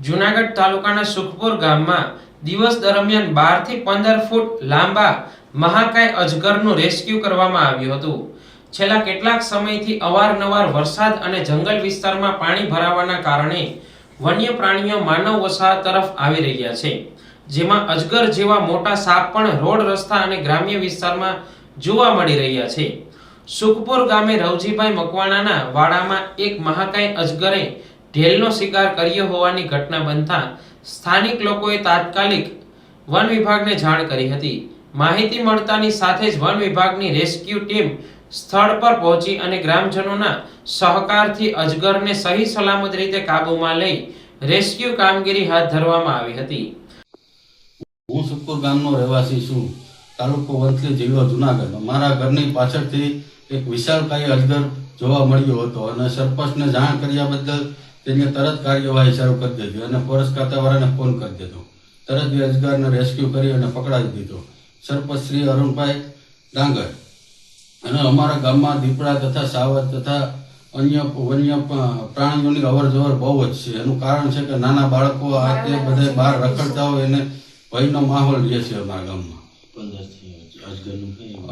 જૂનાગઢ તાલુકાના સુખપુર ગામમાં દિવસ દરમિયાન 12 થી 15 ફૂટ લાંબા મહાકાય અજગરનું રેસ્ક્યુ કરવામાં આવ્યું હતું। છેલ્લા કેટલાક સમયથી અવારનવાર વરસાદ અને જંગલ વિસ્તારમાં પાણી ભરાવાના કારણે વન્ય પ્રાણીઓ માનવ વસાહત તરફ આવી રહ્યા છે, જેમાં અજગર જેવા મોટા સાપ પણ રોડ રસ્તા અને ગ્રામ્ય વિસ્તારમાં જોવા મળી રહ્યા છે। સુખપુર ગામે રવજીભાઈ મકવાણાના વાડામાં એક મહાકાય અજગરે ઢેલનો શિકાર કર્યો હોવાની ઘટના બનતા સ્થાનિક લોકોએ તાત્કાલિક વન વિભાગને જાણ કરી હતી। માહિતી મળતાની સાથે જ વન વિભાગની રેસ્ક્યુ ટીમ સ્થળ પર પહોંચી અને ગ્રામજનોના સહકારથી અજગરને સહી સલામત રીતે કાબૂમાં લઈ રેસ્ક્યુ કામગીરી હાથ ધરવામાં આવી હતી। હું સુખપુર ગામનો રહેવાસી છું, તાલુકો વંથલી, જિલ્લો જુનાગઢ। મારા ઘરની પાછળથી એક વિશાળકાય અજગર જોવા મળ્યો હતો અને સરપંચને જાણ કર્યા બદલ તેને તરત કાર્યવાહી શરૂ કરી દીધી અને ફોરેસ્ટ ખાતાવાળાને ફોન કરી દીધો। તરત એ અજગરને રેસ્ક્યુ કરી અને પકડાવી દીધો। સરપંચ શ્રી અરુણભાઈ ડાંગર અને અમારા ગામમાં દીપડા તથા સાવજ તથા અન્ય વન્ય પ્રાણીઓની અવર જવર બહુ જ છે। એનું કારણ છે કે નાના બાળકો આ તે બધા બહાર રખડતા હોય એને ભયનો માહોલ રહે છે। અમારા ગામમાં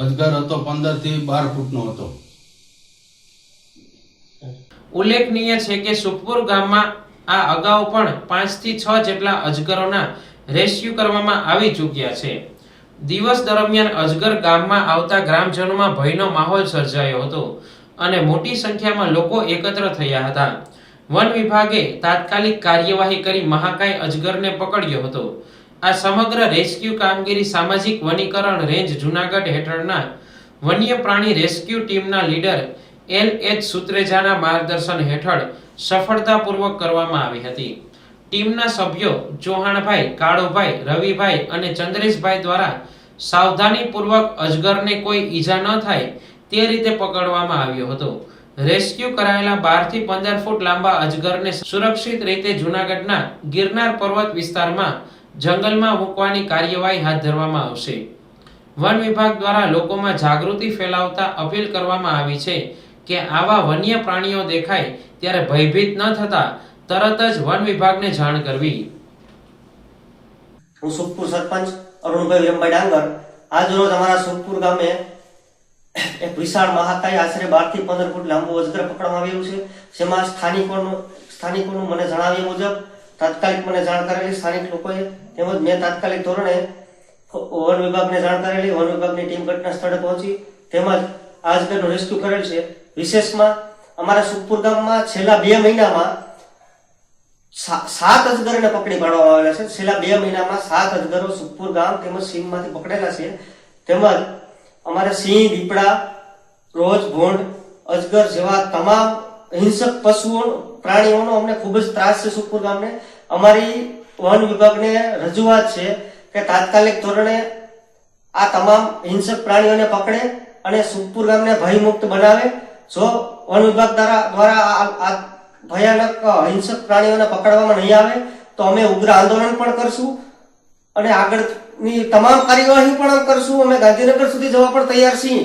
અજગર હતો 15 થી 12 ફૂટનો હતો। ઉલ્લેખનીય છે કે સુખપુર ગામમાં આ અગાઉ પણ 5 થી 6 જેટલા અજગરોના રેસ્ક્યુ કરવામાં આવી ચૂક્યા છે। દિવસ દરમિયાન અજગર ગામમાં આવતા ગ્રામજનોમાં ભયનો માહોલ સર્જાયો હતો અને મોટી સંખ્યામાં લોકો એકત્ર થયા હતા। વન વિભાગે તાત્કાલિક કાર્યવાહી કરી મહાકાય અજગરને પકડ્યો હતો। આ સમગ્ર રેસ્ક્યુ કામગીરી સામાજિક વનીકરણ રેન્જ જૂનાગઢ હેઠળના વન્ય પ્રાણી રેસ્ક્યુ ટીમના લીડર LH સુત્રેજાના માર્ગદર્શન હેઠળ સફળતાપૂર્વક કરવામાં આવી હતી। ટીમના સભ્યો ચૌહાણભાઈ, કાળુભાઈ, રવિભાઈ અને ચંદ્રેશભાઈ દ્વારા સાવધાનીપૂર્વક અજગરને કોઈ ઈજા ન થાય તે રીતે પકડવામાં આવ્યો હતો। રેસ્ક્યુ કરાયેલા 12 થી 15 ફૂટ લાંબા અજગરને સુરક્ષિત રીતે જૂનાગઢના ગિરનાર પર્વત વિસ્તારમાં જંગલમાં મૂકવાની કાર્યવાહી હાથ ધરવામાં આવશે। વન વિભાગ દ્વારા લોકોમાં જાગૃતિ ફેલાવતા અપીલ કરવામાં આવી છે કે આવા વન્ય પ્રાણીઓ દેખાય ત્યારે ભયભીત ન થતા તરત જ વન વિભાગને જાણ કરવી। હું સુખપુર સરપંચ અરુણભાઈ વિરમભાઈ ડાંગર આજ રોજ અમારા સુખપુર ગામે એક વિશાળ મહાકાય આશરે 12 થી 15 ફૂટ લાંબુ અજગર પકડવામાં આવ્યું છે, જેમાં સ્થાનિકોનું મને જણાવ્યા મુજબ તાત્કાલિક મને જાણ કરેલી સ્થાનિક લોકોએ, તેમજ મેં તાત્કાલિક ધોરણે વન વિભાગને જાણ કરેલી। વન વિભાગની ટીમ ઘટના સ્થળે પહોંચી તેમજ આ અજગરનું રેસ્ક્યુ કરેલ છે। વિશેષમાં અમારા સુખપુર ગામમાં છેલ્લા 2 મહિનામાં 7 અજગરને પકડી પાડવામાં આવેલા છે। છેલ્લા 2 મહિનામાં 7 અજગરો સુખપુર ગામ તેમજ સીમમાંથી પકડેલા છે। તેમજ અમારે સિંહ, દીપડા, રોજ, ભૂંડ, અજગર જેવા તમામ હિંસક પશુઓ પ્રાણીઓનો અમને ખૂબ જ ત્રાસ છે સુખપુર ગામને। અમારી વન વિભાગને રજૂઆત છે કે તાત્કાલિક ધોરણે આ તમામ હિંસક પ્રાણીઓને પકડે અને સુખપુર ગામને ભયમુક્ત બનાવે। જો વન વિભાગ દ્વારા આ ભયાનક હિંસક પ્રાણીઓને પકડવામાં નહીં આવે તો અમે ઉગ્ર આંદોલન પણ કરશું અને આગળની તમામ કાર્યવાહી પણ કરશું। અમે ગાંધીનગર સુધી જવા પણ તૈયાર છીએ।